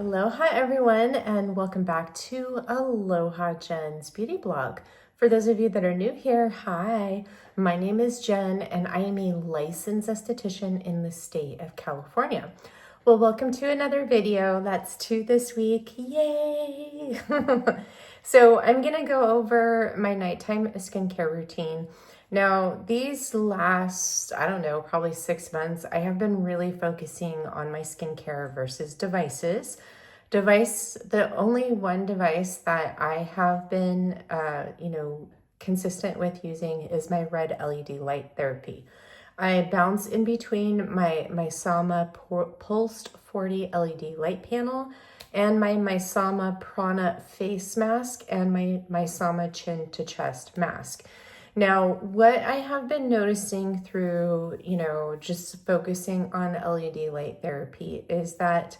Aloha everyone, and welcome back to Aloha Jen's beauty blog. For those of you that are new here, hi, my name is Jen and I am a licensed esthetician in the state of California. Well, welcome to another video. That's two this week, yay! So I'm gonna go over my nighttime skincare routine. Now, these last, I don't know, probably 6 months, I have been really focusing on my skincare versus devices. The only one device that I have been, consistent with using is my red LED light therapy. I bounce in between my Sama Pulsed 40 LED light panel and my Sama Prana face mask and my Sama chin to chest mask. Now, what I have been noticing through, just focusing on LED light therapy is that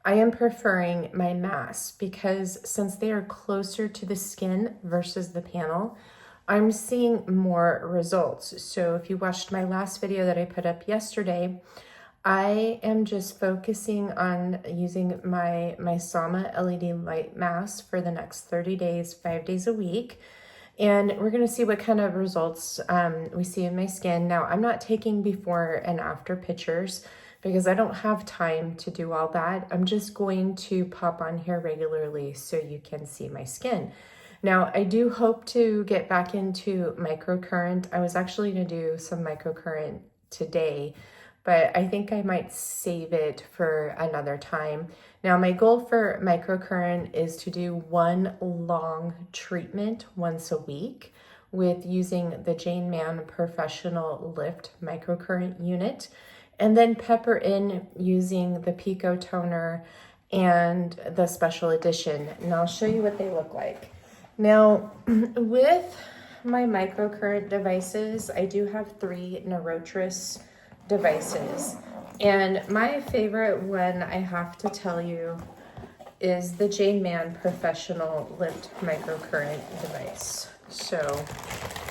I am preferring my masks because since they are closer to the skin versus the panel, I'm seeing more results. So if you watched my last video that I put up yesterday, I am just focusing on using my Sama LED light mask for the next 30 days, 5 days a week. And we're gonna see what kind of results we see in my skin. Now, I'm not taking before and after pictures because I don't have time to do all that. I'm just going to pop on here regularly so you can see my skin. Now, I do hope to get back into microcurrent. I was actually gonna do some microcurrent today, but I think I might save it for another time. Now, my goal for microcurrent is to do one long treatment once a week with using the Jane Man Professional Lift Microcurrent unit, and then pepper in using the Pico toner and the special edition. And I'll show you what they look like. Now, with my microcurrent devices, I do have 3 Neurotris devices. And my favorite one, I have to tell you, is the Jane Man Professional Lift Microcurrent device. So,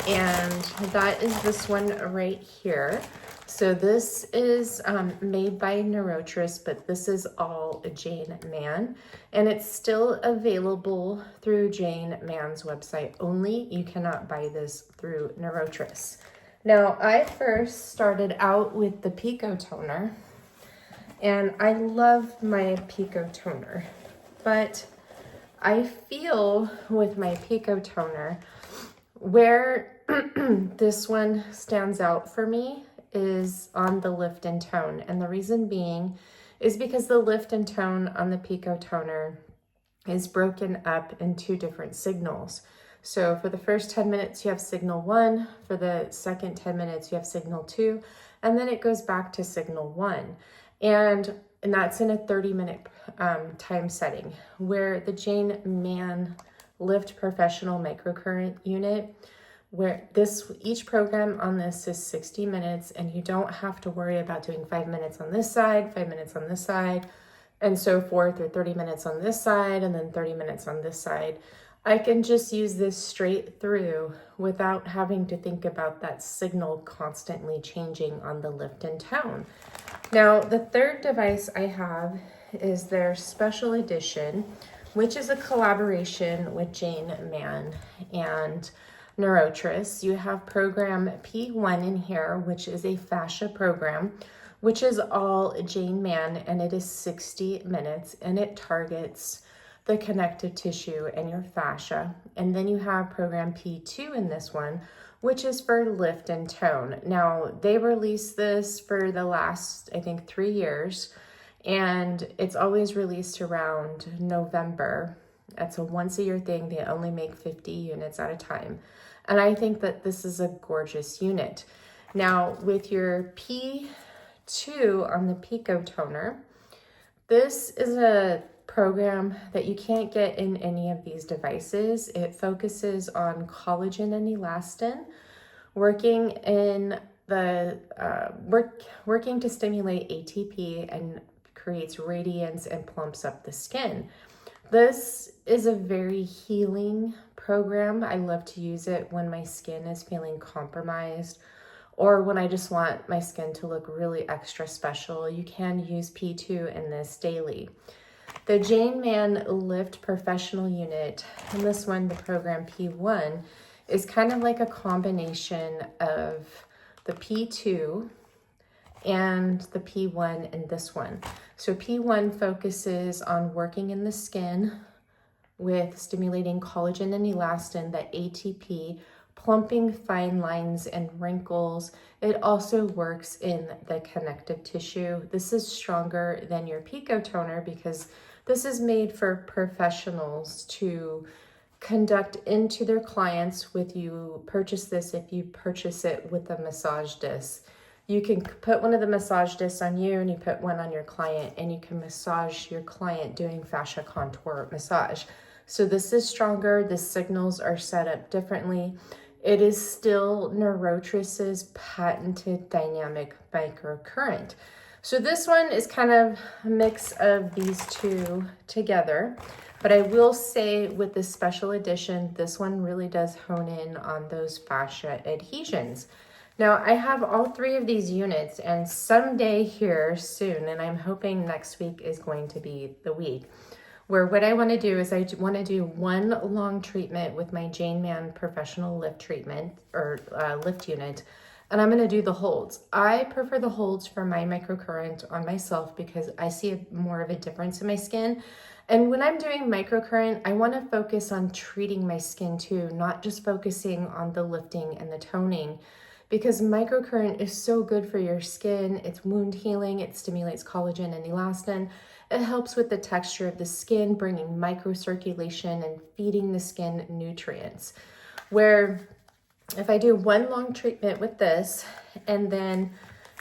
and that is this one right here. So this is made by Neurotris, but this is all Jane Man. And it's still available through Jane Man's website only. You cannot buy this through Neurotris. Now, I first started out with the Pico toner, and I love my Pico toner, but I feel with my Pico toner where this one stands out for me is on the lift and tone. And the reason being is because the lift and tone on the Pico toner is broken up in 2 different signals. So for the first 10 minutes, you have signal 1. For the second 10 minutes, you have signal 2. And then it goes back to signal 1. And that's in a 30-minute time setting, where the Jane Man Lift Professional Microcurrent unit, where each program on this is 60 minutes, and you don't have to worry about doing 5 minutes on this side, 5 minutes on this side, and so forth, or 30 minutes on this side, and then 30 minutes on this side. I can just use this straight through without having to think about that signal constantly changing on the lift and tone. Now, the third device I have is their special edition, which is a collaboration with Jane Man and Neurotris. You have program P1 in here, which is a fascia program, which is all Jane Man, and it is 60 minutes, and it targets the connective tissue and your fascia. And then you have program P2 in this one, which is for lift and tone. Now, they released this for the last, I think, 3 years, and it's always released around November. That's a once-a-year thing. They only make 50 units at a time. And I think that this is a gorgeous unit. Now, with your P2 on the Pico toner, this is a program that you can't get in any of these devices. It focuses on collagen and elastin, working to stimulate ATP and creates radiance and plumps up the skin. This is a very healing program. I love to use it when my skin is feeling compromised or when I just want my skin to look really extra special. You can use P2 in this daily. The Jane Man Lift Professional Unit, and this one, the program P1, is kind of like a combination of the P2 and the P1 in this one. So P1 focuses on working in the skin with stimulating collagen and elastin, that ATP, plumping fine lines and wrinkles. It also works in the connective tissue. This is stronger than your Pico toner because this is made for professionals to conduct into their clients with you. Purchase this if you purchase it with a massage disc. You can put one of the massage discs on you and you put one on your client and you can massage your client doing fascia contour massage. So this is stronger. The signals are set up differently. It is still Neurotris's patented dynamic microcurrent. So this one is kind of a mix of these two together. But I will say with this special edition, this one really does hone in on those fascia adhesions. Now I have all three of these units, and someday here soon, and I'm hoping next week is going to be the week, where what I want to do is I want to do one long treatment with my Jane Man Professional Lift treatment or lift unit, and I'm going to do the holds. I prefer the holds for my microcurrent on myself because I see more of a difference in my skin. And when I'm doing microcurrent, I want to focus on treating my skin too, not just focusing on the lifting and the toning, because microcurrent is so good for your skin. It's wound healing. It stimulates collagen and elastin. It helps with the texture of the skin, bringing microcirculation and feeding the skin nutrients. Where if I do one long treatment with this and then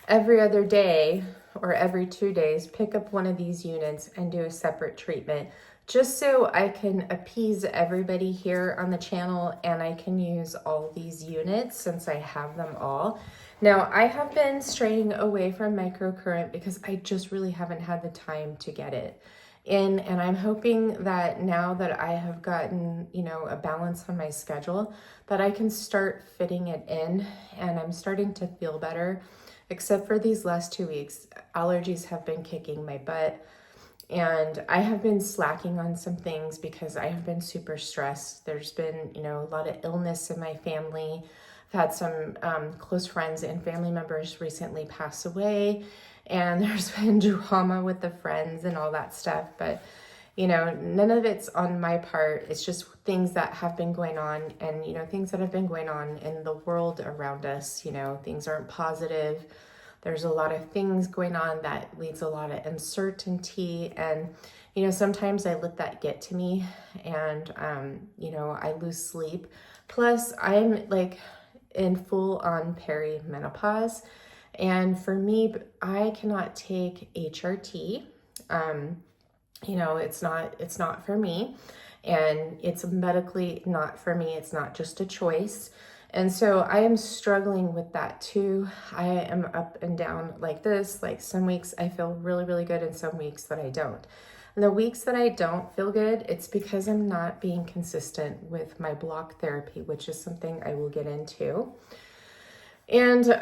every other day or every 2 days, pick up one of these units and do a separate treatment, just so I can appease everybody here on the channel and I can use all these units since I have them all. Now, I have been straying away from microcurrent because I just really haven't had the time to get it in, and I'm hoping that now that I have gotten, a balance on my schedule, that I can start fitting it in, and I'm starting to feel better, except for these last 2 weeks. Allergies have been kicking my butt. And I have been slacking on some things because I have been super stressed. There's been, a lot of illness in my family. I've had some close friends and family members recently pass away, and there's been drama with the friends and all that stuff. But, none of it's on my part. It's just things that have been going on and, things that have been going on in the world around us. Things aren't positive. There's a lot of things going on that leads a lot of uncertainty. And, sometimes I let that get to me and, I lose sleep. Plus, I'm like in full on perimenopause. And for me, I cannot take HRT. It's not for me. And it's medically not for me. It's not just a choice. And so I am struggling with that too. I am up and down like this. Like some weeks I feel really, really good and some weeks that I don't. And the weeks that I don't feel good, it's because I'm not being consistent with my block therapy, which is something I will get into. And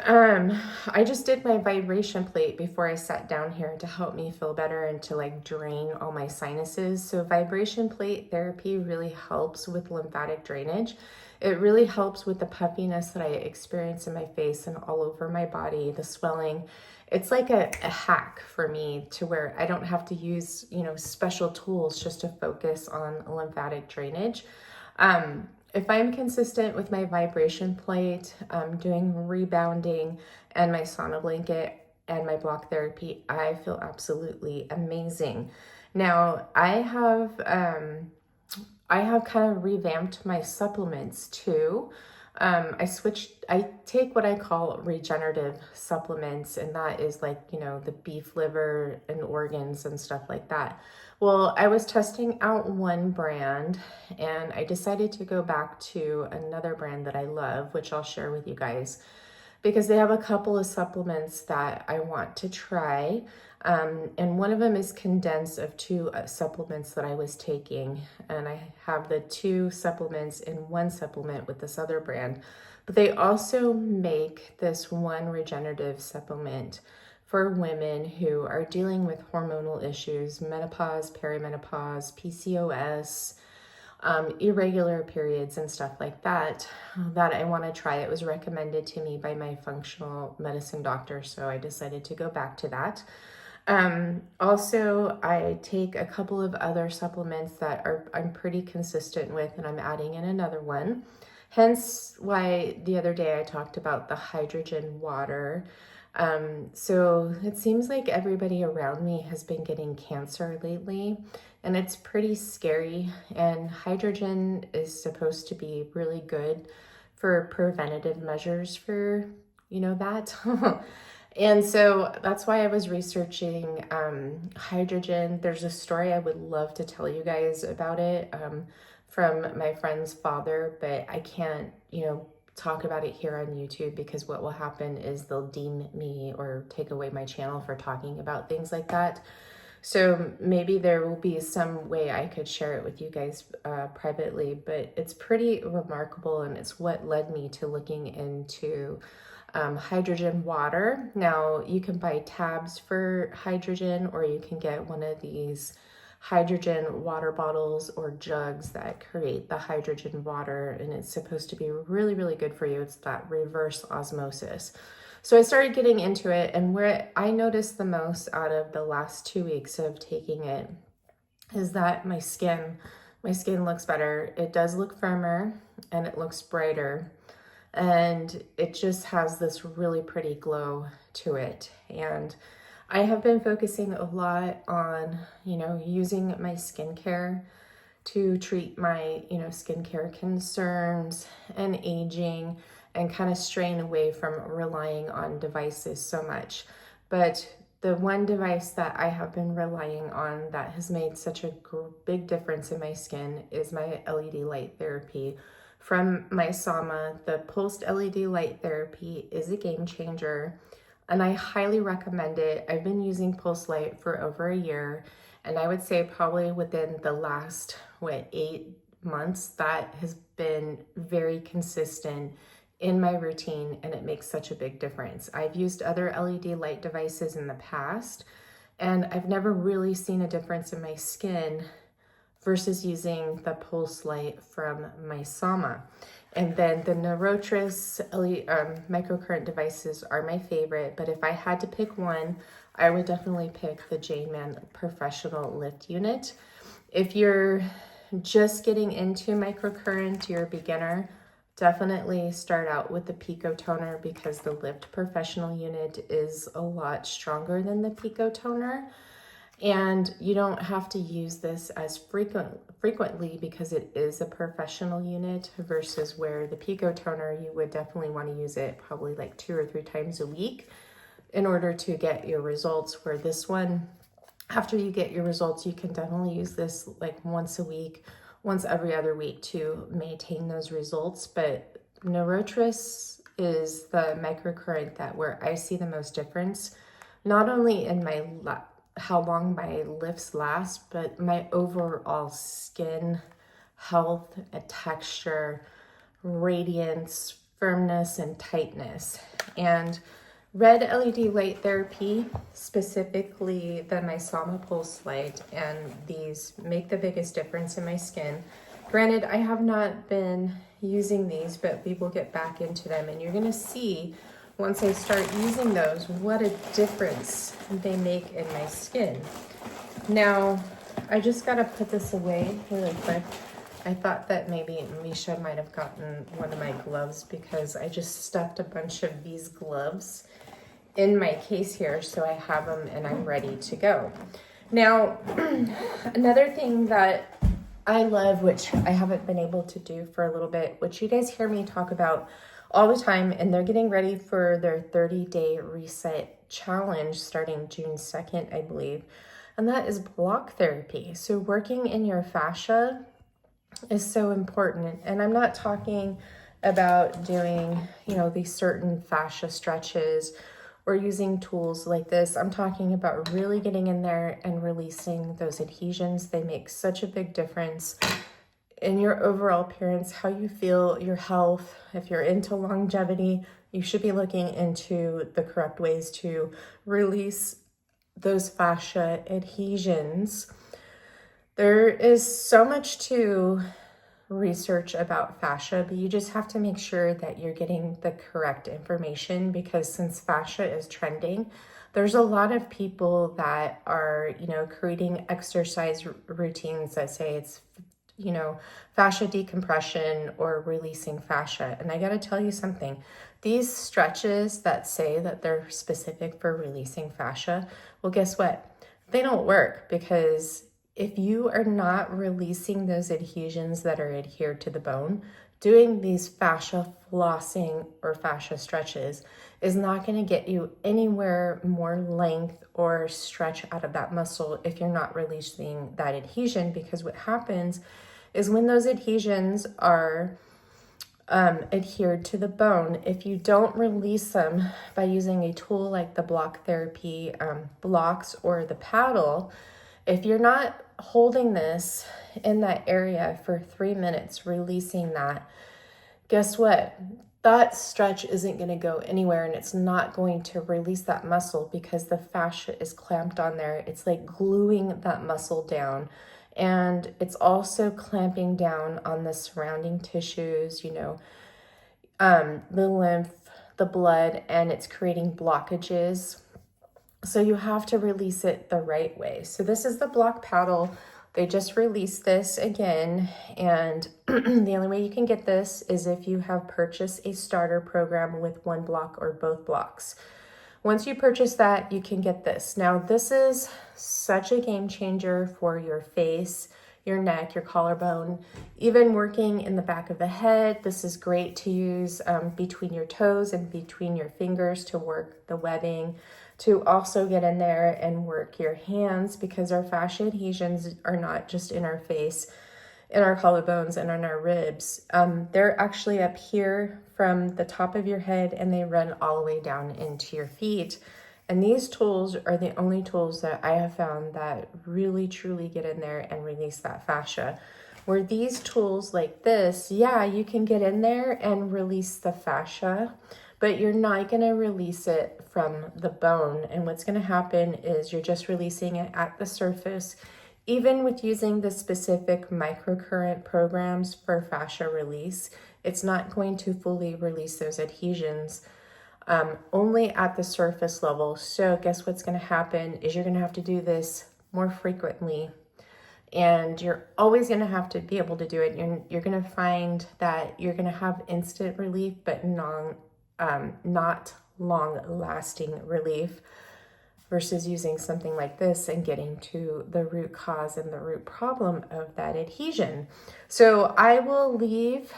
I just did my vibration plate before I sat down here to help me feel better and to like drain all my sinuses. So vibration plate therapy really helps with lymphatic drainage. It really helps with the puffiness that I experience in my face and all over my body, the swelling. It's like a hack for me to where I don't have to use, special tools just to focus on lymphatic drainage. If I'm consistent with my vibration plate, doing rebounding and my sauna blanket and my block therapy, I feel absolutely amazing. Now, I have kind of revamped my supplements too. I take what I call regenerative supplements, and that is like, the beef liver and organs and stuff like that. Well, I was testing out one brand and I decided to go back to another brand that I love, which I'll share with you guys, because they have a couple of supplements that I want to try. And one of them is condensed of two supplements that I was taking. And I have the two supplements in one supplement with this other brand. But they also make this one regenerative supplement for women who are dealing with hormonal issues, menopause, perimenopause, PCOS, irregular periods and stuff like that, that I want to try. It was recommended to me by my functional medicine doctor, so I decided to go back to that. Also, I take a couple of other supplements that I'm pretty consistent with, and I'm adding in another one. Hence why the other day I talked about the hydrogen water. So it seems like everybody around me has been getting cancer lately, and it's pretty scary. And hydrogen is supposed to be really good for preventative measures for, that. And so that's why I was researching hydrogen. There's a story I would love to tell you guys about it from my friend's father, but I can't, talk about it here on YouTube, because what will happen is they'll deem me or take away my channel for talking about things like that. So maybe there will be some way I could share it with you guys privately, but it's pretty remarkable, and it's what led me to looking into hydrogen water. Now, you can buy tabs for hydrogen, or you can get one of these hydrogen water bottles or jugs that create the hydrogen water, and it's supposed to be really, really good for you. It's that reverse osmosis. So I started getting into it, and where I noticed the most out of the last 2 weeks of taking it is that my skin looks better. It does look firmer, and it looks brighter, and it just has this really pretty glow to it. And I have been focusing a lot on, using my skincare to treat my, skincare concerns and aging, and kind of straying away from relying on devices so much. But the one device that I have been relying on that has made such a big difference in my skin is my LED light therapy from my Sama. The pulsed LED light therapy is a game changer, and I highly recommend it. I've been using Pulse Light for over a year, and I would say probably within the last, 8 months, that has been very consistent in my routine, and it makes such a big difference. I've used other LED light devices in the past, and I've never really seen a difference in my skin versus using the Pulse Light from my Sama. And then the Neurotris microcurrent devices are my favorite, but if I had to pick one, I would definitely pick the J-Man Professional Lift Unit. If you're just getting into microcurrent, you're a beginner, definitely start out with the Pico toner, because the Lift Professional unit is a lot stronger than the Pico toner. And you don't have to use this as frequently because it is a professional unit, versus where the Pico toner, you would definitely want to use it probably like 2 or 3 times a week in order to get your results. Where this one, after you get your results, you can definitely use this like once a week, once every other week to maintain those results. But Neurotris is the microcurrent that where I see the most difference, not only in my how long my lifts last, but my overall skin health, texture, radiance, firmness, and tightness. And red LED light therapy, specifically the Sama Pulse Light, and these make the biggest difference in my skin. Granted, I have not been using these, but we will get back into them, and you're gonna see once I start using those, what a difference they make in my skin. Now, I just gotta put this away really quick. I thought that maybe Misha might have gotten one of my gloves, because I just stuffed a bunch of these gloves in my case here, so I have them and I'm ready to go. Now, another thing that I love, which I haven't been able to do for a little bit, which you guys hear me talk about all the time, and they're getting ready for their 30-day reset challenge starting June 2nd, I believe, and that is block therapy. So working in your fascia is so important, and I'm not talking about doing, these certain fascia stretches or using tools like this. I'm talking about really getting in there and releasing those adhesions. They make such a big difference in your overall appearance, how you feel, your health. If you're into longevity, you should be looking into the correct ways to release those fascia adhesions. There is so much to research about fascia, but you just have to make sure that you're getting the correct information, because since fascia is trending, there's a lot of people that are, creating exercise routines that say it's, fascia decompression or releasing fascia. And I got to tell you something, these stretches that say that they're specific for releasing fascia, well, guess what? They don't work, because if you are not releasing those adhesions that are adhered to the bone, doing these fascia flossing or fascia stretches is not going to get you anywhere more length or stretch out of that muscle if you're not releasing that adhesion. Because what happens is when those adhesions are adhered to the bone, if you don't release them by using a tool like the block therapy blocks or the paddle, if you're not holding this in that area for 3 minutes, releasing that, guess what? That stretch isn't going to go anywhere, and it's not going to release that muscle because the fascia is clamped on there. It's like gluing that muscle down, and it's also clamping down on the surrounding tissues, the lymph, the blood, and it's creating blockages. So you have to release it the right way. So this is the block paddle. They just released this again. And the only way you can get this is if you have purchased a starter program with one block or both blocks. Once you purchase that, you can get this. Now, this is such a game changer for your face, your neck, your collarbone, even working in the back of the head. This is great to use between your toes and between your fingers to work the webbing, to also get in there and work your hands, because our fascia adhesions are not just in our face, in our collarbones and on our ribs. They're actually up here from the top of your head, and they run all the way down into your feet. And these tools are the only tools that I have found that really truly get in there and release that fascia. Where these tools like this, yeah, you can get in there and release the fascia, but you're not going to release it from the bone. And what's going to happen is you're just releasing it at the surface. Even with using the specific microcurrent programs for fascia release, it's not going to fully release those adhesions, only at the surface level. So guess what's going to happen is you're going to have to do this more frequently, and you're always going to have to be able to do it. You're going to find that you're going to have instant relief, but not long-lasting relief, versus using something like this and getting to the root cause and the root problem of that adhesion. So I will leave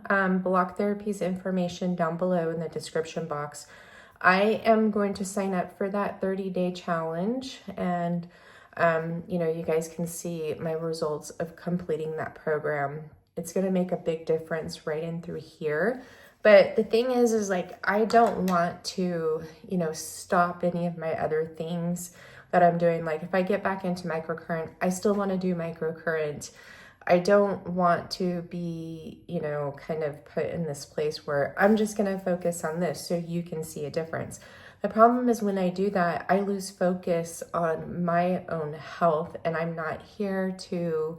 Block Therapy's information down below in the description box. I am going to sign up for that 30-day challenge, and you guys can see my results of completing that program. It's going to make a big difference right in through here. But the thing is like, I don't want to, stop any of my other things that I'm doing. Like if I get back into microcurrent, I still want to do microcurrent. I don't want to be, kind of put in this place where I'm just going to focus on this so you can see a difference. The problem is when I do that, I lose focus on my own health, and I'm not here to,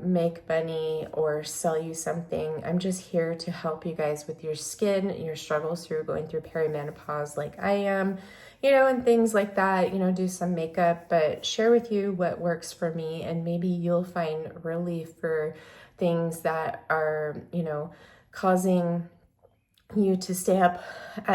make money or sell you something. I'm just here to help you guys with your skin, your struggles through going through perimenopause like I am, and things like that, do some makeup, but share with you what works for me, and maybe you'll find relief for things that are, causing you to stay up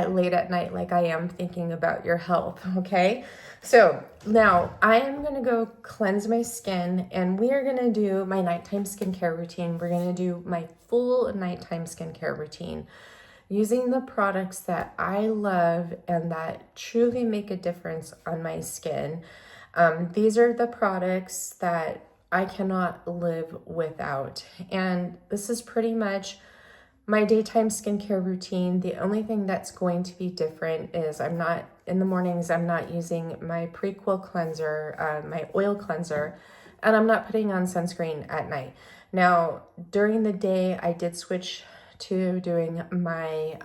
late at night like I am, thinking about your health, okay? So now I am going to go cleanse my skin, and we are going to do my nighttime skincare routine. We're going to do my full nighttime skincare routine using the products that I love and that truly make a difference on my skin. These are the products that I cannot live without. And this is pretty much my daytime skincare routine. The only thing that's going to be different is in the mornings, I'm not using my Prequel cleanser, my oil cleanser, and I'm not putting on sunscreen at night. Now, during the day, I did switch to doing my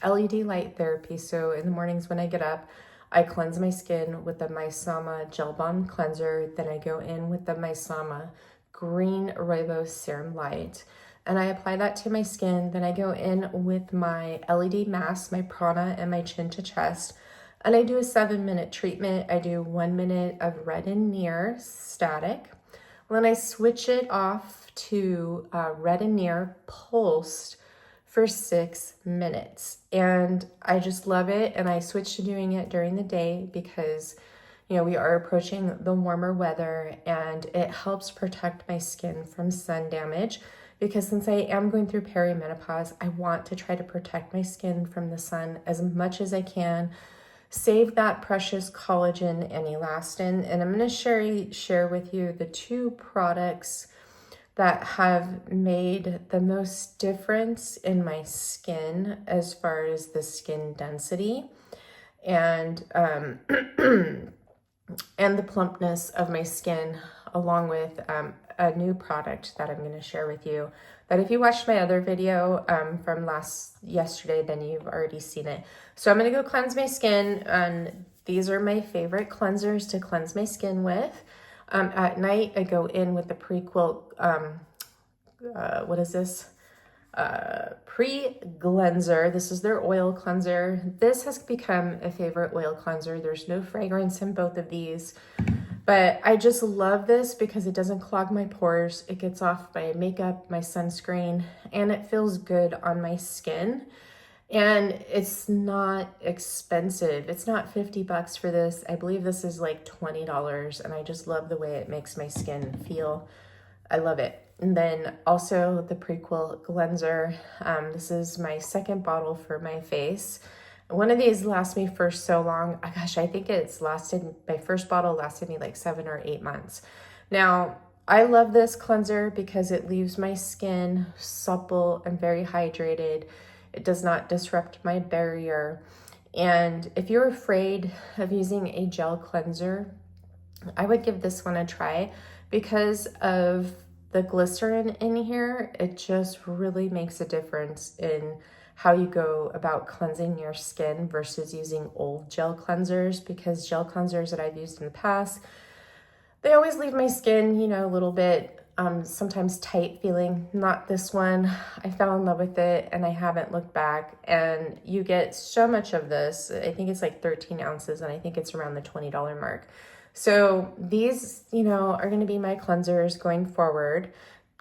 LED light therapy. So in the mornings when I get up, I cleanse my skin with the Misama Gel Balm Cleanser. Then I go in with the Misama Green Rooibos Serum Light, and I apply that to my skin. Then I go in with my LED mask, my prana, and my chin to chest, and I do a 7-minute treatment. I do 1 minute of red and near static. Then I switch it off to red and near pulsed for 6 minutes. And I just love it. And I switched to doing it during the day because, you know, we are approaching the warmer weather, and it helps protect my skin from sun damage. Because since I am going through perimenopause, I want to try to protect my skin from the sun as much as I can, save that precious collagen and elastin. And I'm going to share with you the 2 products that have made the most difference in my skin as far as the skin density and and the plumpness of my skin, along with a new product that I'm going to share with you, that if you watched my other video from yesterday, then you've already seen it. So I'm going to go cleanse my skin, and these are my favorite cleansers to cleanse my skin with. At night, I go in with the pre-quilt, what is this? Pre-cleanser. This is their oil cleanser. This has become a favorite oil cleanser. There's no fragrance in both of these, but I just love this because it doesn't clog my pores. It gets off my makeup, my sunscreen, and it feels good on my skin. And it's not expensive. It's not $50 for this. I believe this is like $20, and I just love the way it makes my skin feel. I love it. And then also the Prequel cleanser. This is my 2nd bottle for my face. One of these lasts me for so long. Oh, gosh, I think it's lasted, my first bottle lasted me like 7 or 8 months. Now, I love this cleanser because it leaves my skin supple and very hydrated. It does not disrupt my barrier. And if you're afraid of using a gel cleanser, I would give this one a try because of the glycerin in here. It just really makes a difference in how you go about cleansing your skin versus using old gel cleansers, because gel cleansers that I've used in the past, they always leave my skin, you know, a little bit sometimes tight feeling. Not this one. I fell in love with it and I haven't looked back. And you get so much of this. I think it's like 13 ounces, and I think it's around the $20 mark. So these, you know, are going to be my cleansers going forward.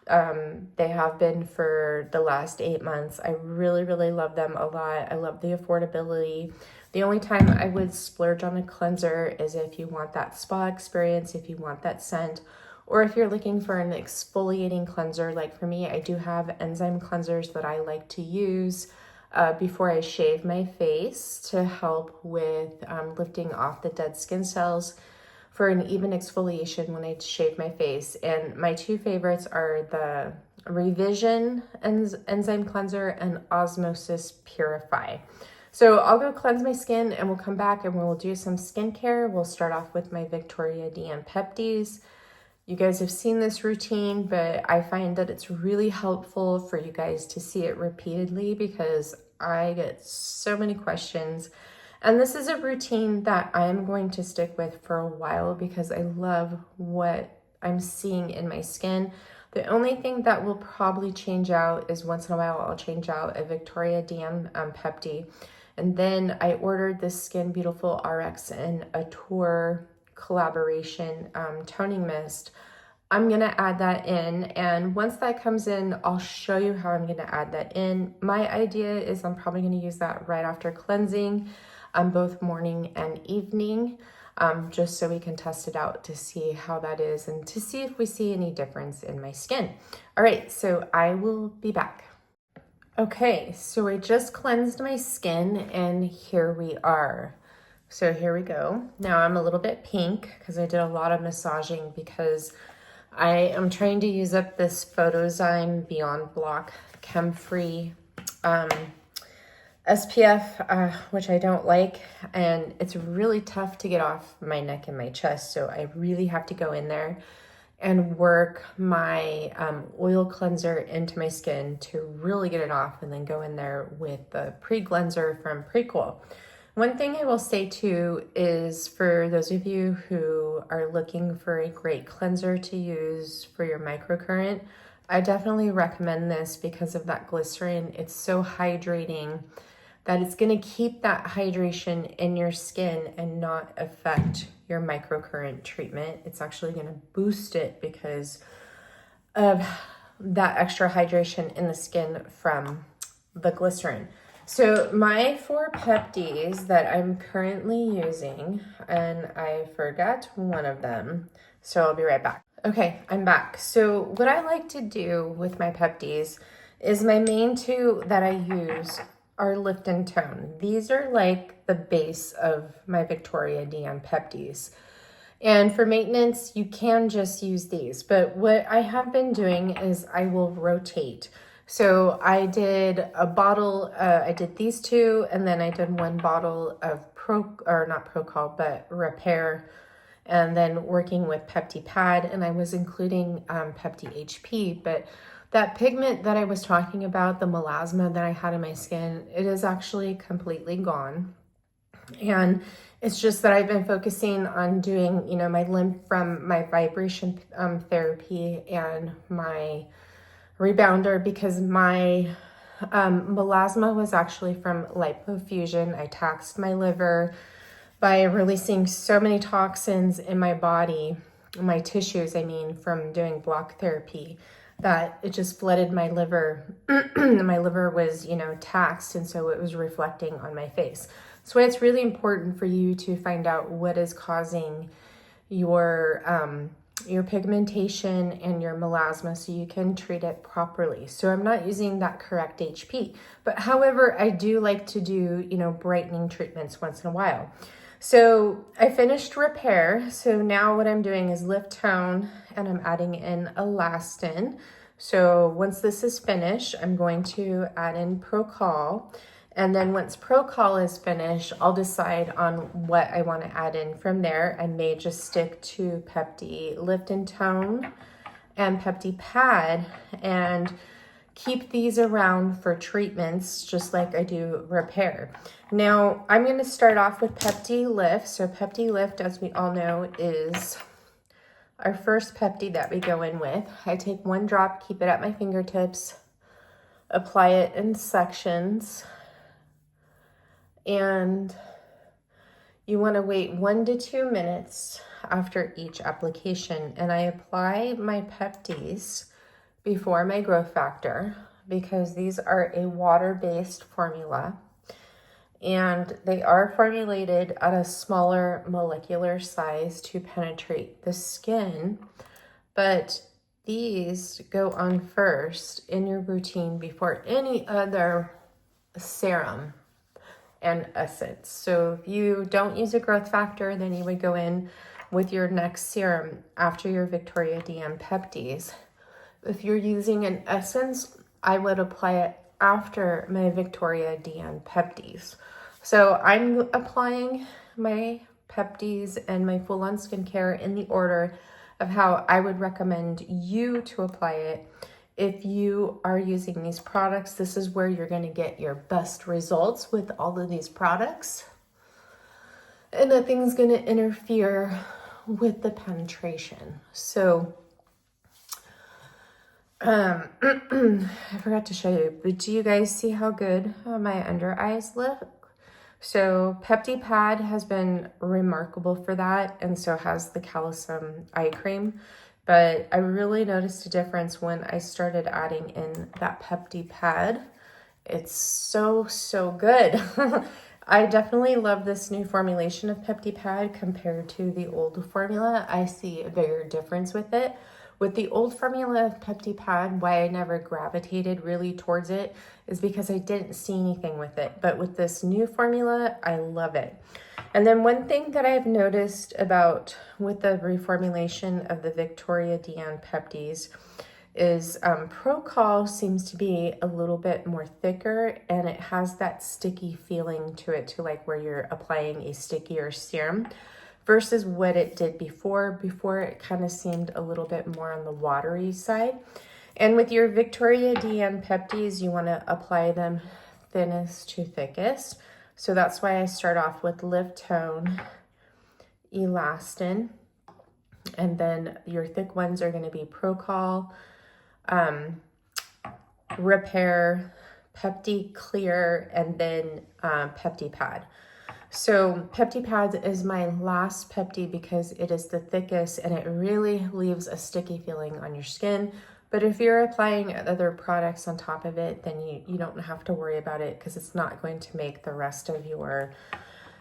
They have been for the last 8 months. I really, really love them a lot. I love the affordability. The only time I would splurge on a cleanser is if you want that spa experience, if you want that scent, or if you're looking for an exfoliating cleanser. Like for me, I do have enzyme cleansers that I like to use before I shave my face to help with lifting off the dead skin cells for an even exfoliation when I shave my face. And my 2 favorites are the Revision Enzyme Cleanser and Osmosis Purify. So I'll go cleanse my skin and we'll come back and we'll do some skincare. We'll start off with my Viktoria Deann Peptides. You guys have seen this routine, but I find that it's really helpful for you guys to see it repeatedly because I get so many questions. And this is a routine that I'm going to stick with for a while because I love what I'm seeing in my skin. The only thing that will probably change out is once in a while I'll change out a Viktoria Deann Peptide. And then I ordered this Skin Beautiful RX and a Tour collaboration toning mist. I'm gonna add that in, and once that comes in, I'll show you how I'm gonna add that in. My idea is I'm probably gonna use that right after cleansing, both morning and evening, just so we can test it out to see how that is and to see if we see any difference in my skin. All right, so I will be back. Okay, so I just cleansed my skin and here we are. So here we go. Now I'm a little bit pink because I did a lot of massaging because I am trying to use up this Photozyme Beyond Block Chem-Free SPF, which I don't like, and it's really tough to get off my neck and my chest, so I really have to go in there and work my oil cleanser into my skin to really get it off, and then go in there with the pre-cleanser from Pico. One thing I will say too is, for those of you who are looking for a great cleanser to use for your microcurrent, I definitely recommend this because of that glycerin. It's so hydrating that it's going to keep that hydration in your skin and not affect your microcurrent treatment. It's actually going to boost it because of that extra hydration in the skin from the glycerin. So my 4 peptides that I'm currently using, and I forgot one of them, so I'll be right back. Okay, I'm back. So what I like to do with my peptides is, my main 2 that I use are Lift and Tone. These are like the base of my Viktoria Deann peptides. And for maintenance, you can just use these. But what I have been doing is I will rotate. So I did a bottle, I did these 2, and then I did 1 bottle of Repair, and then working with Pepti Pad, and I was including Pepti HP. But that pigment that I was talking about, the melasma that I had in my skin, it is actually completely gone. And it's just that I've been focusing on doing, you know, my lymph from my vibration therapy and my rebounder, because my melasma was actually from lipofusion. I taxed my liver by releasing so many toxins in my body, my tissues, I mean, from doing block therapy, that it just flooded my liver. My liver was, you know, taxed, and so it was reflecting on my face. So it's really important for you to find out what is causing your pigmentation and your melasma, so you can treat it properly. So I'm not using that correct HP, but however, I do like to do, you know, brightening treatments once in a while. So I finished Repair. So now what I'm doing is Lift Tone, and I'm adding in Elastin. So once this is finished, I'm going to add in Procol. And then once Procol is finished, I'll decide on what I want to add in from there. I may just stick to Pepti Lift and Tone and Pepti Pad and keep these around for treatments, just like I do Repair. Now, I'm going to start off with Pepti Lift. So Pepti Lift, as we all know, is our first peptide that we go in with. I take 1 drop, keep it at my fingertips, apply it in sections, and you want to wait 1 to 2 minutes after each application. And I apply my peptides before my growth factor, because these are a water-based formula, and they are formulated at a smaller molecular size to penetrate the skin. But these go on first in your routine before any other serum and essence. So if you don't use a growth factor, then you would go in with your next serum after your Viktoria Deann peptides. If you're using an essence, I would apply it after my Viktoria Deann peptides. So I'm applying my peptides and my full-on skincare in the order of how I would recommend you to apply it. If you are using these products, this is where you're going to get your best results with all of these products. And nothing's going to interfere with the penetration. So I forgot to show you, but do you guys see how good my under eyes look? So Pepti Pad has been remarkable for that, and so has the Calecim eye cream. But I really noticed a difference when I started adding in that Pepti Pad. It's so, so good. I definitely love this new formulation of Pepti Pad compared to the old formula. I see a bigger difference with it. With the old formula of Pepti Pad, why I never gravitated really towards it is because I didn't see anything with it. But with this new formula, I love it. And then one thing that I've noticed about with the reformulation of the Viktoria Deann peptides is Procol seems to be a little bit more thicker, and it has that sticky feeling to it, to like where you're applying a stickier serum. versus what it did before. Before, it kind of seemed a little bit more on the watery side. And with your Viktoria Deann peptides, you want to apply them thinnest to thickest. So that's why I start off with Lift Tone, Elastin, and then your thick ones are going to be Procol, Repair, Pepti Clear, and then Pepti Pad. So Pepti Pad is my last Pepti because it is the thickest and it really leaves a sticky feeling on your skin. But if you're applying other products on top of it, then you don't have to worry about it because it's not going to make the rest of your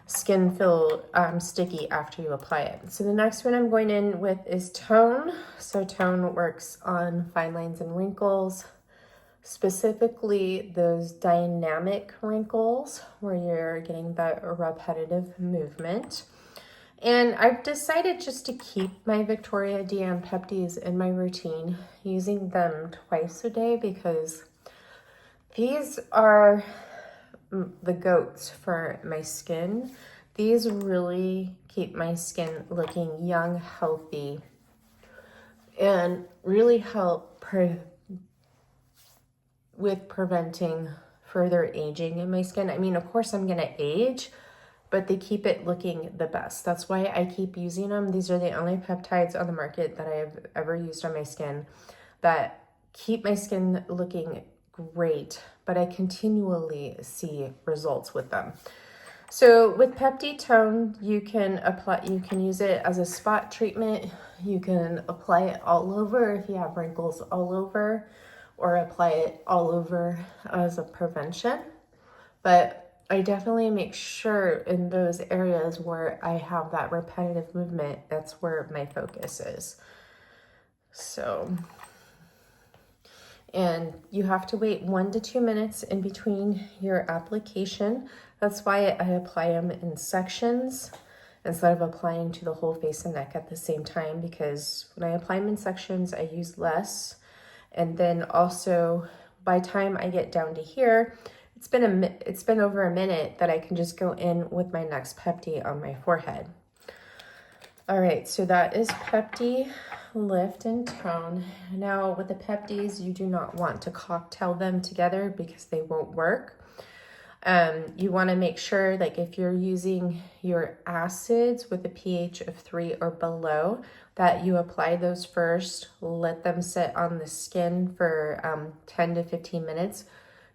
skin feel sticky after you apply it. So the next one I'm going in with is Tone. So Tone works on fine lines and wrinkles, specifically those dynamic wrinkles where you're getting that repetitive movement. And I've decided just to keep my Viktoria Deann peptides in my routine, using them twice a day because these are the goats for my skin. These really keep my skin looking young, healthy, and really help with preventing further aging in my skin. I mean, of course I'm gonna age, but they keep it looking the best. That's why I keep using them. These are the only peptides on the market that I have ever used on my skin that keep my skin looking great, but I continually see results with them. So with Pepti Tone, you can use it as a spot treatment. You can apply it all over if you have wrinkles all over, or apply it all over as a prevention. But I definitely make sure in those areas where I have that repetitive movement, that's where my focus is. So, and you have to wait 1 to 2 minutes in between your application. That's why I apply them in sections instead of applying to the whole face and neck at the same time, because when I apply them in sections, I use less. And then also by the time I get down to here, it's been over a minute that I can just go in with my next Pepti on my forehead. All right, so that is Pepti Lift and Tone. Now with the Peptis, you do not want to cocktail them together because they won't work. You want to make sure, like if you're using your acids with a pH of 3 or below, that you apply those first, let them sit on the skin for 10 to 15 minutes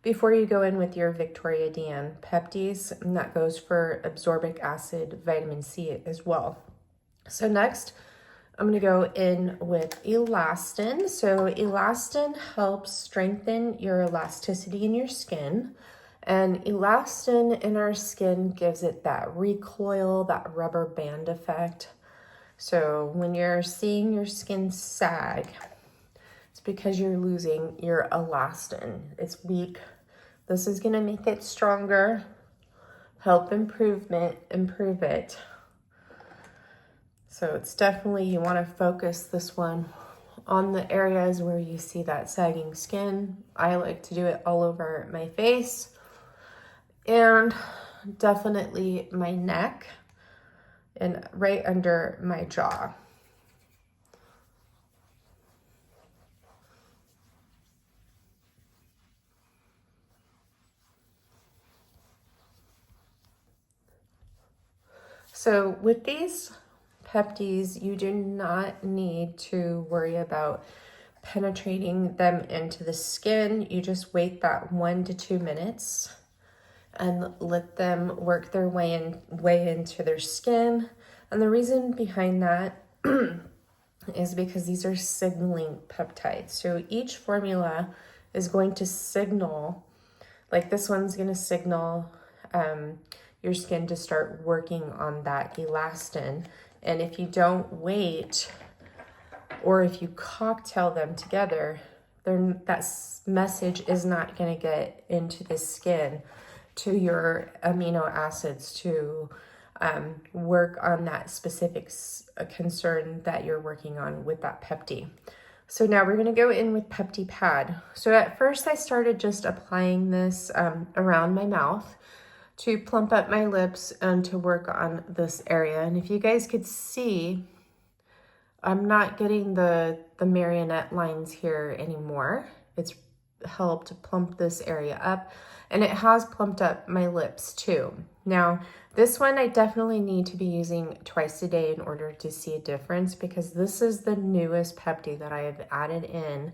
before you go in with your Viktoria Deann peptides, and that goes for absorbic acid, vitamin C as well. So next, I'm gonna go in with Elastin. So Elastin helps strengthen your elasticity in your skin, and elastin in our skin gives it that recoil, that rubber band effect. So when you're seeing your skin sag, it's because you're losing your elastin. It's weak. This is gonna make it stronger, help improve it. So it's definitely, you wanna focus this one on the areas where you see that sagging skin. I like to do it all over my face and definitely my neck and right under my jaw. So with these peptides, you do not need to worry about penetrating them into the skin. You just wait that 1 to 2 minutes and let them work their way into their skin. And the reason behind that is because these are signaling peptides. So each formula is going to signal, like this one's going to signal your skin to start working on that elastin. And if you don't wait, or if you cocktail them together, then that message is not going to get into the skin to your amino acids to work on that specific concern that you're working on with that Pepti. So now we're going to go in with Pepti Pad. So at first I started just applying this around my mouth to plump up my lips and to work on this area. And if you guys could see, I'm not getting the marionette lines here anymore. It's helped plump this area up, and it has plumped up my lips too. Now, this one I definitely need to be using twice a day in order to see a difference, because this is the newest peptide that I have added in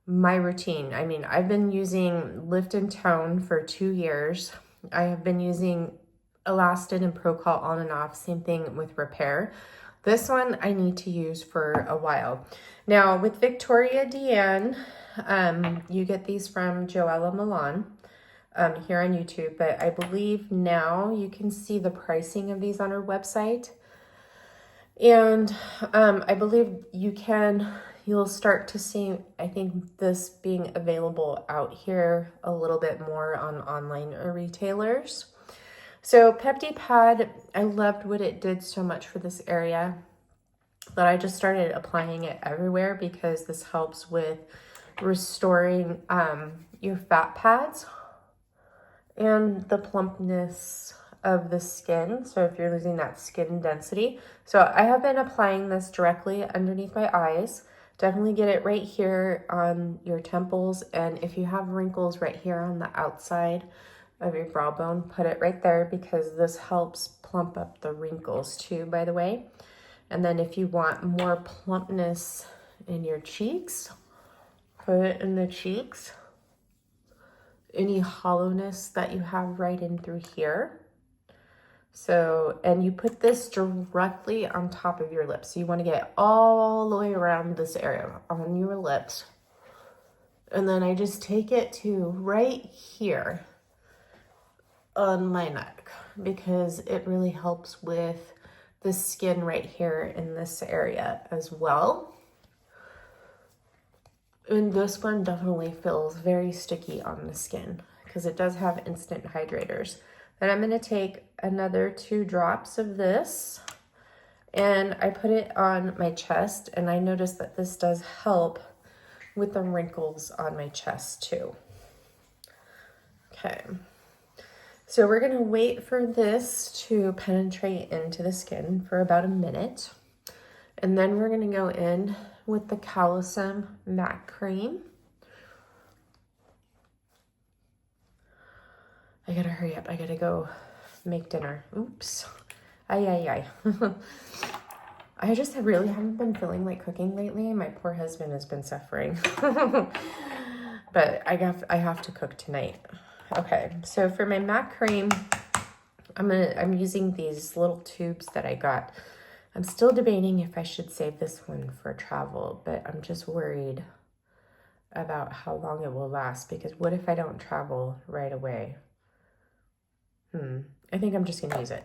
my routine. I mean, I've been using Lift and Tone for 2 years. I have been using Elastin and Procol on and off, same thing with Repair. This one I need to use for a while. Now with Viktoria De Ann, you get these from JoElla Milan here on YouTube, but I believe now you can see the pricing of these on her website. And I believe you'll start to see, I think, this being available out here a little bit more on online retailers. So Peptide Pad, I loved what it did so much for this area that I just started applying it everywhere, because this helps with restoring your fat pads and the plumpness of the skin. So if you're losing that skin density. So I have been applying this directly underneath my eyes. Definitely get it right here on your temples. And if you have wrinkles right here on the outside of your brow bone, put it right there, because this helps plump up the wrinkles too, by the way. And then if you want more plumpness in your cheeks, put it in the cheeks. Any hollowness that you have right in through here. So, and you put this directly on top of your lips. So you want to get all the way around this area on your lips. And then I just take it to right here on my neck, because it really helps with the skin right here in this area as well. And this one definitely feels very sticky on the skin, because it does have instant hydrators. Then I'm going to take another 2 drops of this, and I put it on my chest, and I noticed that this does help with the wrinkles on my chest too. Okay. So we're gonna wait for this to penetrate into the skin for about a minute. And then we're gonna go in with the Calecim matte cream. I gotta hurry up, I gotta go make dinner. Oops, I just really haven't been feeling like cooking lately. My poor husband has been suffering. But I have to cook tonight. Okay, so for my matte cream, I'm using these little tubes that I got. I'm still debating if I should save this one for travel, but I'm just worried about how long it will last, because what if I don't travel right away? I think I'm just gonna use it.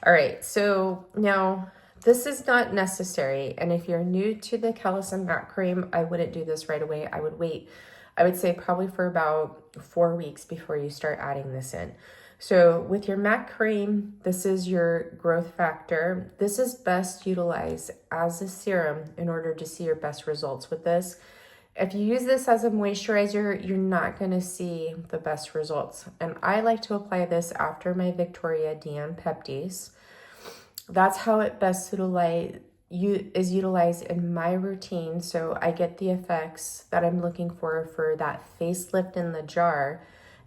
All right, so now this is not necessary, and if you're new to the Calecim matte cream, I wouldn't do this right away. I would wait, I would say probably for about 4 weeks before you start adding this in. So with your matte cream, this is your growth factor. This is best utilized as a serum in order to see your best results with this. If you use this as a moisturizer, you're not going to see the best results. And I like to apply this after my Viktoria Deann peptides. That's how it best is utilized in my routine, so I get the effects that I'm looking for that facelift in the jar,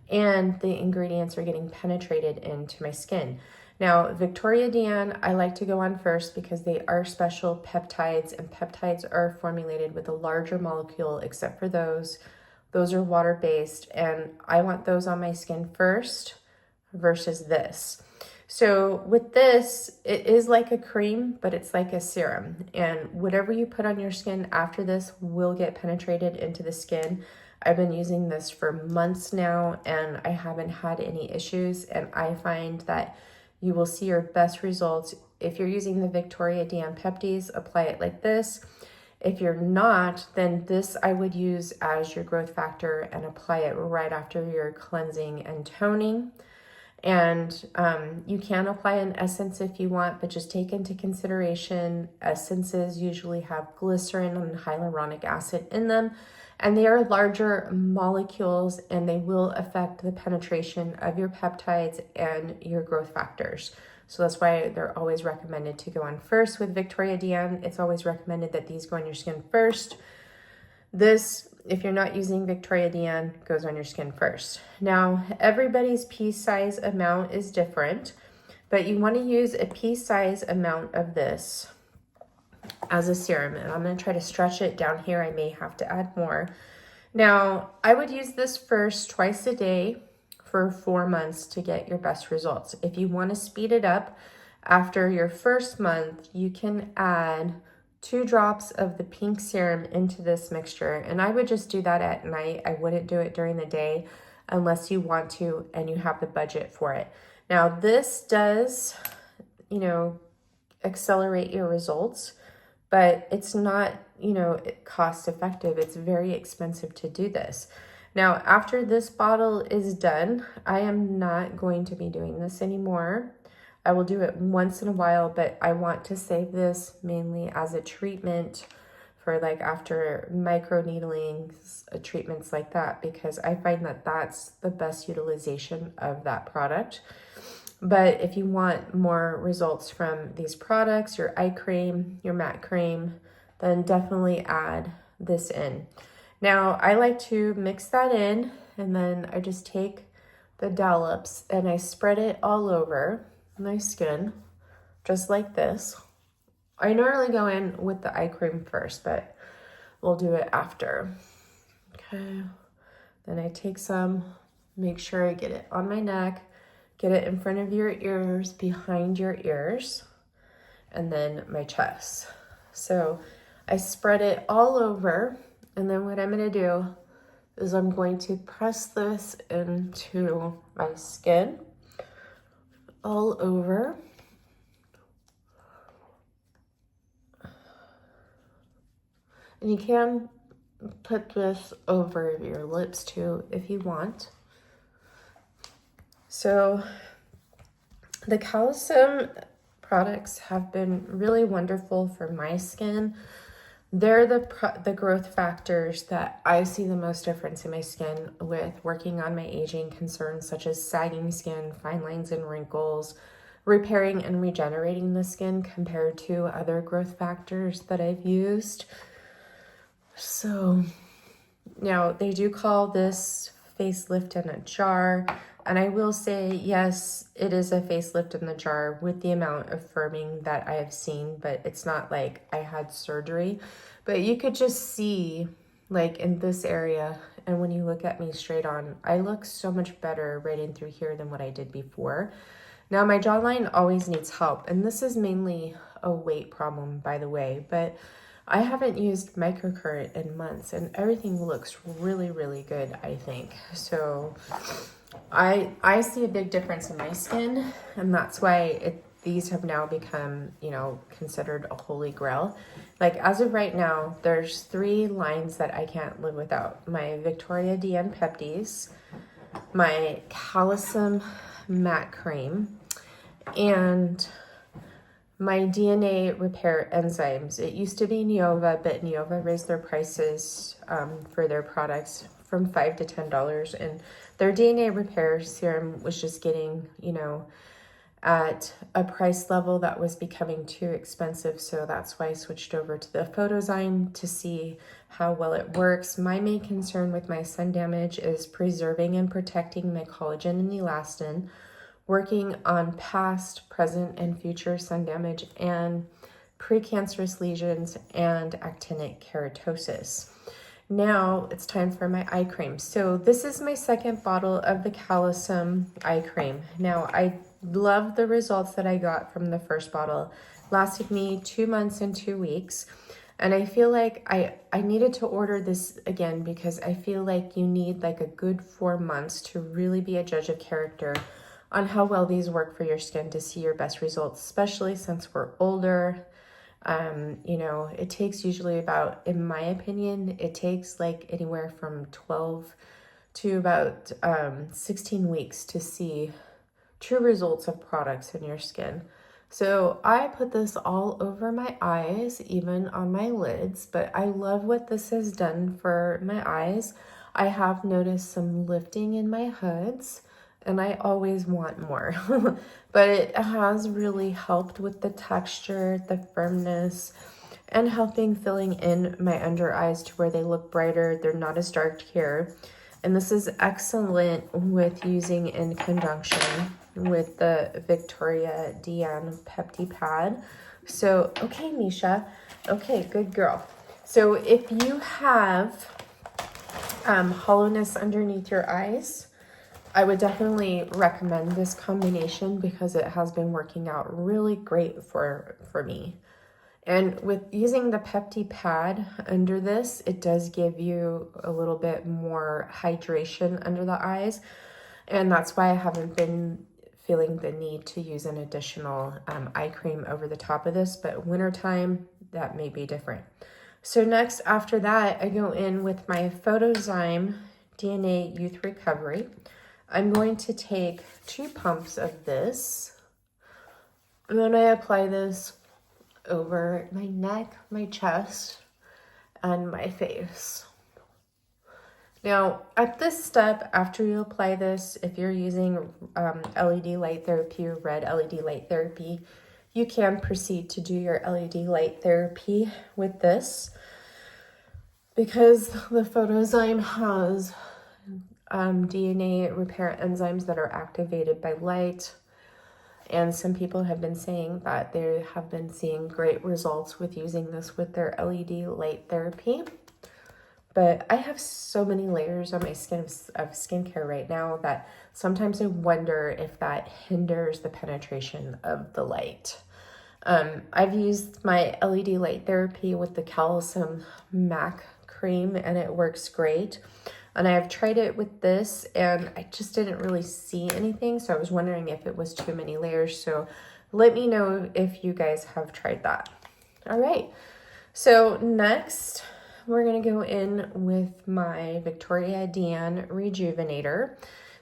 and the ingredients are getting penetrated into my skin. Now, Viktoria Deann, I like to go on first because they are special peptides, and peptides are formulated with a larger molecule, except for those. Those are water-based, and I want those on my skin first versus this. So with this, it is like a cream, but it's like a serum. And whatever you put on your skin after this will get penetrated into the skin. I've been using this for months now, and I haven't had any issues. And I find that you will see your best results. If you're using the Viktoria Deann peptides, apply it like this. If you're not, then this I would use as your growth factor and apply it right after your cleansing and toning. And you can apply an essence if you want, but just take into consideration essences usually have glycerin and hyaluronic acid in them, and they are larger molecules and they will affect the penetration of your peptides and your growth factors. So that's why they're always recommended to go on first. With Viktoria Deann, it's always recommended that these go on your skin first. This, if you're not using Viktoria Deann, goes on your skin first. Now, everybody's pea size amount is different, but you want to use a pea size amount of this as a serum. And I'm going to try to stretch it down here. I may have to add more. Now, I would use this first twice a day for 4 months to get your best results. If you want to speed it up, after your first month, you can add 2 drops of the pink serum into this mixture. And I would just do that at night. I wouldn't do it during the day unless you want to and you have the budget for it. Now, this does, you know, accelerate your results, but it's not, you know, cost effective. It's very expensive to do this. Now, after this bottle is done, I am not going to be doing this anymore. I will do it once in a while, but I want to save this mainly as a treatment for like after micro needling treatments like that, because I find that that's the best utilization of that product. But if you want more results from these products, your eye cream, your matte cream, then definitely add this in. Now, I like to mix that in, and then I just take the dollops and I spread it all over my skin, just like this. I normally go in with the eye cream first, but we'll do it after. Okay, then I take some, make sure I get it on my neck, get it in front of your ears, behind your ears, and then my chest. So I spread it all over, and then what I'm gonna do is I'm going to press this into my skin all over. And you can put this over your lips too if you want. So the Calecim products have been really wonderful for my skin. They're the growth factors that I see the most difference in my skin with working on my aging concerns, such as sagging skin, fine lines and wrinkles, repairing and regenerating the skin compared to other growth factors that I've used. So now they do call this facelift in a jar. And I will say, yes, it is a facelift in the jar with the amount of firming that I have seen, but it's not like I had surgery. But you could just see, like in this area, and when you look at me straight on, I look so much better right in through here than what I did before. Now, my jawline always needs help, and this is mainly a weight problem, by the way, but I haven't used Microcurrent in months, and everything looks really, really good, I think. So I see a big difference in my skin, and that's why these have now become, you know, considered a holy grail. Like as of right now, there's 3 lines that I can't live without. My Viktoria Deann Peptides, my Calecim matte cream, and my DNA repair enzymes. It used to be Neova, but Neova raised their prices for their products from $5 to $10, and their DNA repair serum was just getting, you know, at a price level that was becoming too expensive. So that's why I switched over to the Photozyme to see how well it works. My main concern with my sun damage is preserving and protecting my collagen and elastin, working on past, present, and future sun damage and precancerous lesions and actinic keratosis. Now it's time for my eye cream. So this is my second bottle of the Calecim eye cream. Now I love the results that I got from the first bottle. Lasted me 2 months and 2 weeks. And I feel like I needed to order this again because I feel like you need like a good 4 months to really be a judge of character on how well these work for your skin to see your best results, especially since we're older. You know, it takes usually about, in my opinion, it takes like anywhere from 12 to about 16 weeks to see true results of products in your skin. So I put this all over my eyes, even on my lids, but I love what this has done for my eyes. I have noticed some lifting in my hoods, and I always want more, but it has really helped with the texture, the firmness, and helping filling in my under eyes to where they look brighter. They're not as dark here. And this is excellent with using in conjunction with the Viktoria Deann Peptide Pad. So, okay, Misha. Okay, good girl. So if you have hollowness underneath your eyes, I would definitely recommend this combination because it has been working out really great for me. And with using the peptide pad under this, it does give you a little bit more hydration under the eyes. And that's why I haven't been feeling the need to use an additional eye cream over the top of this, but wintertime, that may be different. So next, after that, I go in with my Photozyme DNA Youth Recovery. I'm going to take 2 pumps of this, and then I apply this over my neck, my chest, and my face. Now, at this step, after you apply this, if you're using LED light therapy or red LED light therapy, you can proceed to do your LED light therapy with this because the Photozyme has DNA repair enzymes that are activated by light. And some people have been saying that they have been seeing great results with using this with their LED light therapy. But I have so many layers on my skin of skincare right now that sometimes I wonder if that hinders the penetration of the light. I've used my LED light therapy with the Calecim MAC cream and it works great. And I've tried it with this and I just didn't really see anything. So I was wondering if it was too many layers. So let me know if you guys have tried that. All right. So next we're going to go in with my Viktoria Deann Rejuvenator.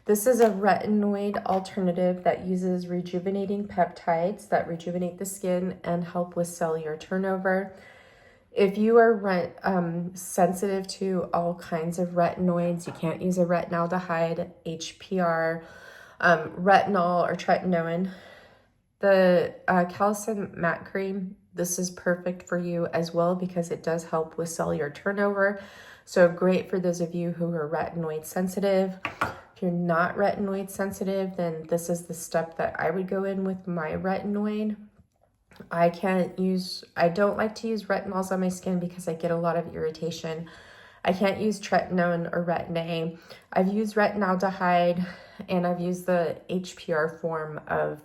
This is a retinoid alternative that uses rejuvenating peptides that rejuvenate the skin and help with cellular turnover. If you are sensitive to all kinds of retinoids, you can't use a retinaldehyde, HPR, retinol, or tretinoin. The Calecim matte cream, this is perfect for you as well because it does help with cellular turnover. So great for those of you who are retinoid sensitive. If you're not retinoid sensitive, then this is the step that I would go in with my retinoid. I don't like to use retinols on my skin because I get a lot of irritation. I can't use tretinoin or retin-A. I've used retinaldehyde and I've used the HPR form of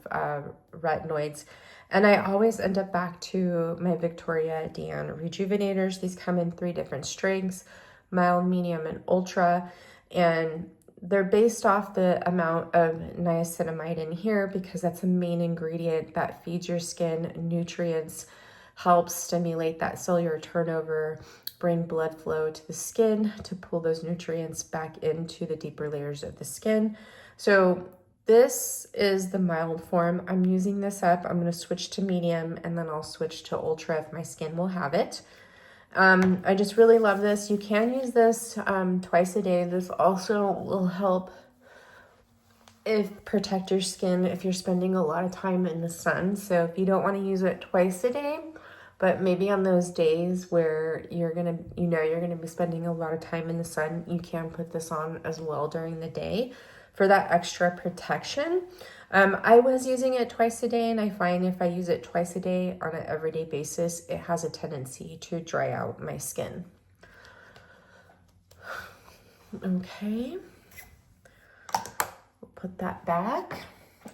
retinoids. And I always end up back to my Viktoria Deann Rejuvenators. These come in 3 different strengths, mild, medium, and ultra. And they're based off the amount of niacinamide in here because that's a main ingredient that feeds your skin nutrients, helps stimulate that cellular turnover, bring blood flow to the skin to pull those nutrients back into the deeper layers of the skin. So this is the mild form. I'm using this up. I'm going to switch to medium and then I'll switch to ultra if my skin will have it. I just really love this. You can use this twice a day. This also will help protect your skin if you're spending a lot of time in the sun. So if you don't want to use it twice a day, but maybe on those days where you're gonna be spending a lot of time in the sun, you can put this on as well during the day for that extra protection. I was using it twice a day, and I find if I use it twice a day on an everyday basis, it has a tendency to dry out my skin. Okay, we'll put that back.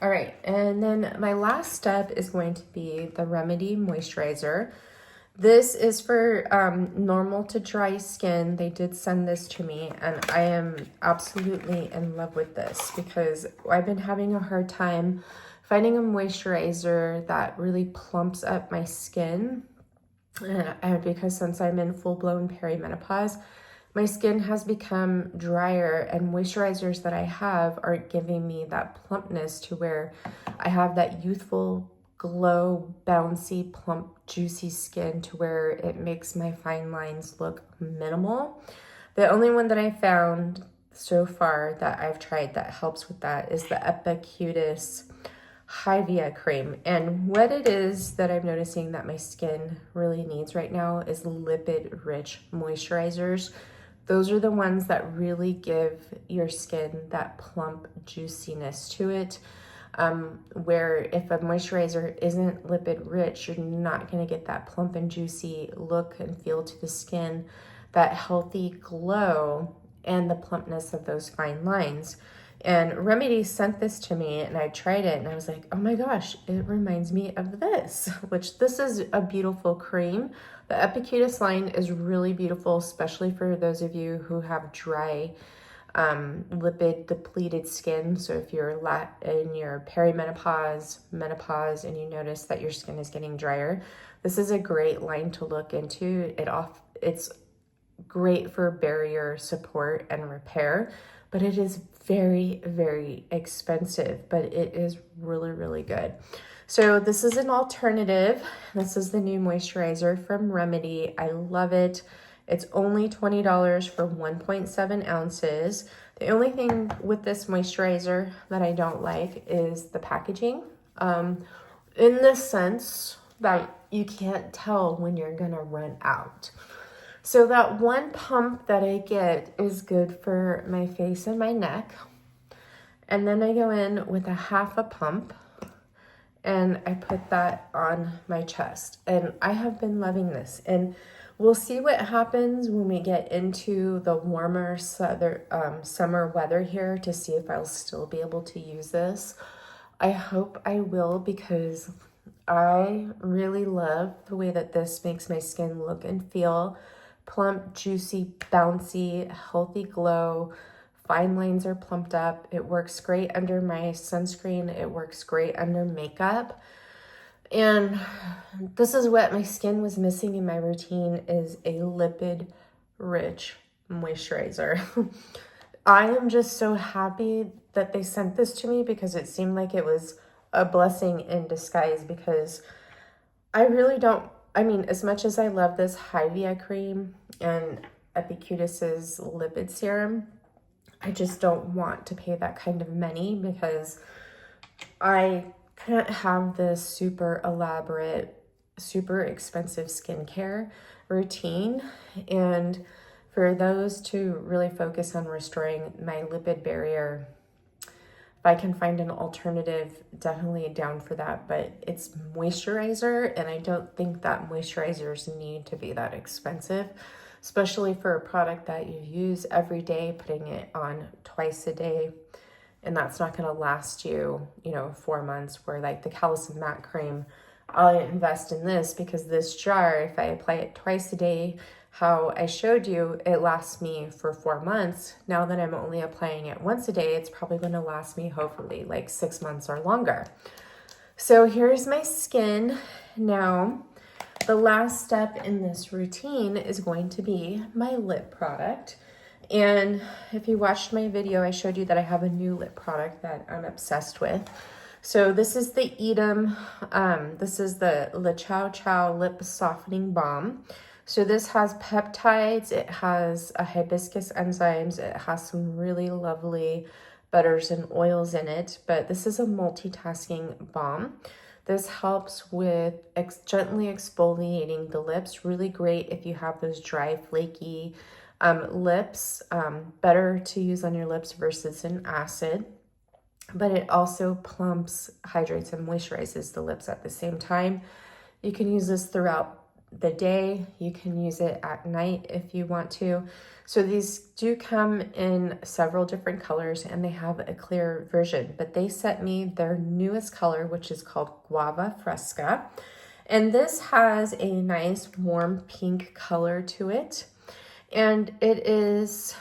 All right, and then my last step is going to be the Remedy Moisturizer. This is for normal to dry skin. They did send this to me and I am absolutely in love with this because I've been having a hard time finding a moisturizer that really plumps up my skin. Because since I'm in full-blown perimenopause, my skin has become drier, and moisturizers that I have aren't giving me that plumpness to where I have that youthful glow, bouncy, plump, juicy skin to where it makes my fine lines look minimal. The only one that I found so far that I've tried that helps with that is the Epicurious Hivia cream. And what it is that I'm noticing that my skin really needs right now is lipid rich moisturizers. Those are the ones that really give your skin that plump juiciness to it. Where if a moisturizer isn't lipid rich, you're not going to get that plump and juicy look and feel to the skin, that healthy glow, and the plumpness of those fine lines. And Remedy sent this to me, and I tried it, and I was like, oh my gosh, it reminds me of this, which this is a beautiful cream. The Epicurious line is really beautiful, especially for those of you who have dry, lipid depleted skin. So if you're in your perimenopause, menopause, and you notice that your skin is getting drier, this is a great line to look into. It's great for barrier support and repair, but it is very, very expensive, but it is really, really good. So this is an alternative. This is the new moisturizer from Remedy. I love it. It's only $20 for 1.7 ounces. The only thing with this moisturizer that I don't like is the packaging. In the sense that you can't tell when you're gonna run out. So that one pump that I get is good for my face and my neck. And then I go in with a half a pump and I put that on my chest. And I have been loving this. And we'll see what happens when we get into the warmer summer weather here to see if I'll still be able to use this. I hope I will, because I really love the way that this makes my skin look and feel. Plump, juicy, bouncy, healthy glow. Fine lines are plumped up. It works great under my sunscreen. It works great under makeup. And this is what my skin was missing in my routine, is a lipid rich moisturizer. I am just so happy that they sent this to me, because it seemed like it was a blessing in disguise, because I really don't, I mean, as much as I love this Hivia cream and Epicurious's lipid serum, I just don't want to pay that kind of money, because I can't have this super elaborate, super expensive skincare routine. And for those to really focus on restoring my lipid barrier, if I can find an alternative, definitely down for that. But it's moisturizer, and I don't think that moisturizers need to be that expensive, especially for a product that you use every day, putting it on twice a day. And that's not going to last you, 4 months, where like the Calecim matte cream, I'll invest in this, because this jar, if I apply it twice a day, how I showed you, it lasts me for 4 months. Now that I'm only applying it once a day, it's probably going to last me hopefully like 6 months or longer. So here's my skin now. The last step in this routine is going to be my lip product. And if you watched my video, I showed you that I have a new lip product that I'm obsessed with. So this is the Edam, this is the Le Chow Chow Lip Softening Balm. So this has peptides, it has a hibiscus enzymes, it has some really lovely butters and oils in it, but this is a multitasking balm. This helps with gently exfoliating the lips, really great if you have those dry, flaky lips, better to use on your lips versus an acid. But it also plumps, hydrates, and moisturizes the lips at the same time. You can use this throughout the day. You can use it at night if you want to. So these do come in several different colors, and they have a clear version, but they sent me their newest color, which is called Guava Fresca. And this has a nice warm pink color to it. And it is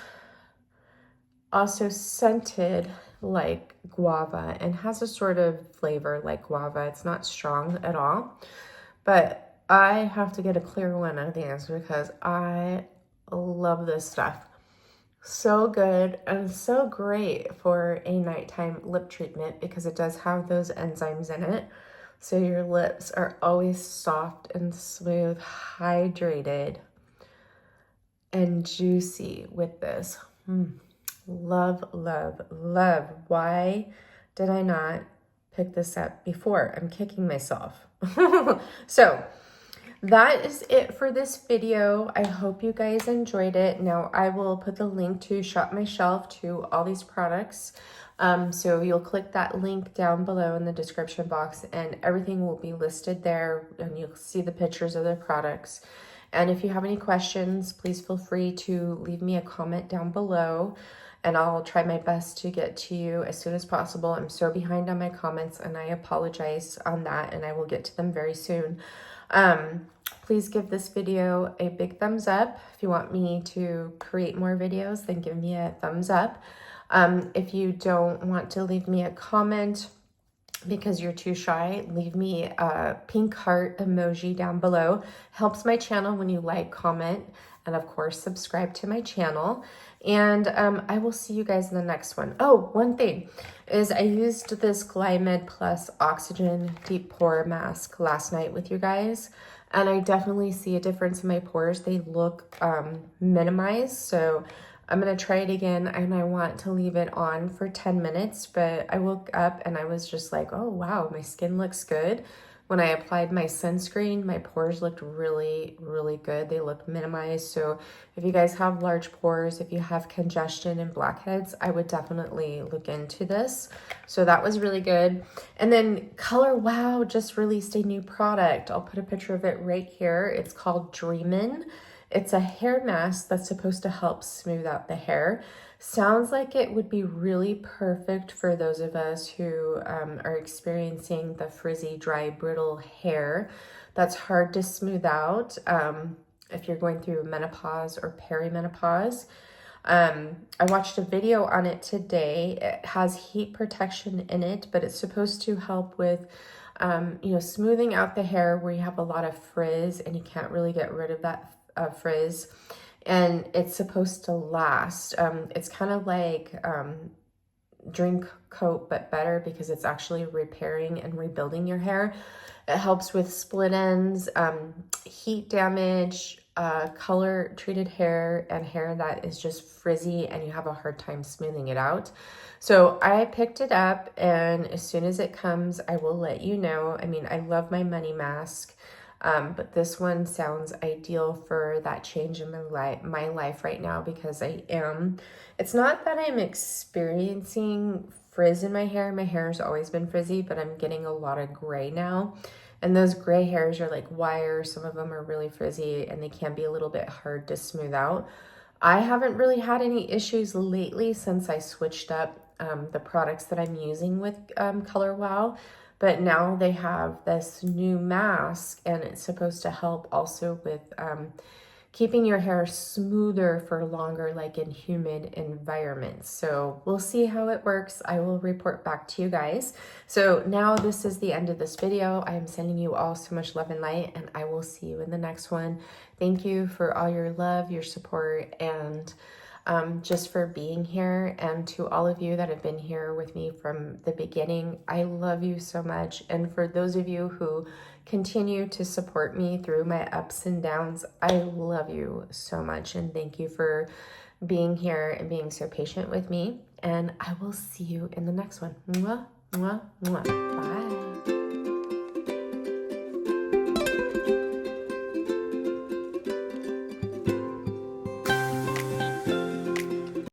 also scented like guava and has a sort of flavor like guava. It's not strong at all, but I have to get a clear one of these because I love this stuff. So good and so great for a nighttime lip treatment because it does have those enzymes in it. So your lips are always soft and smooth, hydrated, and juicy with this. Love, love, love. Why did I not pick this up before? I'm kicking myself. So that is it for this video. I hope you guys enjoyed it. Now I will put the link to Shop My Shelf to all these products. So you'll click that link down below in the description box and everything will be listed there and you'll see the pictures of the products. And if you have any questions, please feel free to leave me a comment down below and I'll try my best to get to you as soon as possible. I'm so behind on my comments and I apologize on that and I will get to them very soon. Please give this video a big thumbs up. If you want me to create more videos, then give me a thumbs up. If you don't want to leave me a comment because you're too shy, leave me a pink heart emoji down below. Helps my channel when you like, comment, and of course, subscribe to my channel. And I will see you guys in the next one. Oh, one thing is I used this Glymed Plus Oxygen Deep Pore Mask last night with you guys. And I definitely see a difference in my pores. They look minimized. So I'm going to try it again and I want to leave it on for 10 minutes. But I woke up and I was just like, oh, wow, my skin looks good. When I applied my sunscreen, my pores looked really, really good. They look minimized. So if you guys have large pores, if you have congestion and blackheads, I would definitely look into this. So that was really good. And then Color Wow just released a new product. I'll put a picture of it right here. It's called Dreamin'. It's a hair mask that's supposed to help smooth out the hair. Sounds like it would be really perfect for those of us who are experiencing the frizzy, dry, brittle hair that's hard to smooth out if you're going through menopause or perimenopause. I watched a video on it today. It has heat protection in it, but it's supposed to help with smoothing out the hair where you have a lot of frizz and you can't really get rid of that frizz. And it's supposed to last. It's kind of like Drink Coat, but better because it's actually repairing and rebuilding your hair. It helps with split ends, heat damage, color treated hair, and hair that is just frizzy and you have a hard time smoothing it out. So I picked it up and as soon as it comes, I will let you know. I mean, I love my money mask. But this one sounds ideal for that change in my life right now because it's not that I'm experiencing frizz in my hair. My hair has always been frizzy, but I'm getting a lot of gray now. And those gray hairs are like wire. Some of them are really frizzy and they can be a little bit hard to smooth out. I haven't really had any issues lately since I switched up the products that I'm using with Color Wow. But now they have this new mask and it's supposed to help also with keeping your hair smoother for longer, like in humid environments. So we'll see how it works. I will report back to you guys. So now this is the end of this video. I am sending you all so much love and light and I will see you in the next one. Thank you for all your love, your support, and just for being here. And to all of you that have been here with me from the beginning, I love you so much. And for those of you who continue to support me through my ups and downs, I love you so much. And thank you for being here and being so patient with me. And I will see you in the next one. Mwah, mwah, mwah. Bye.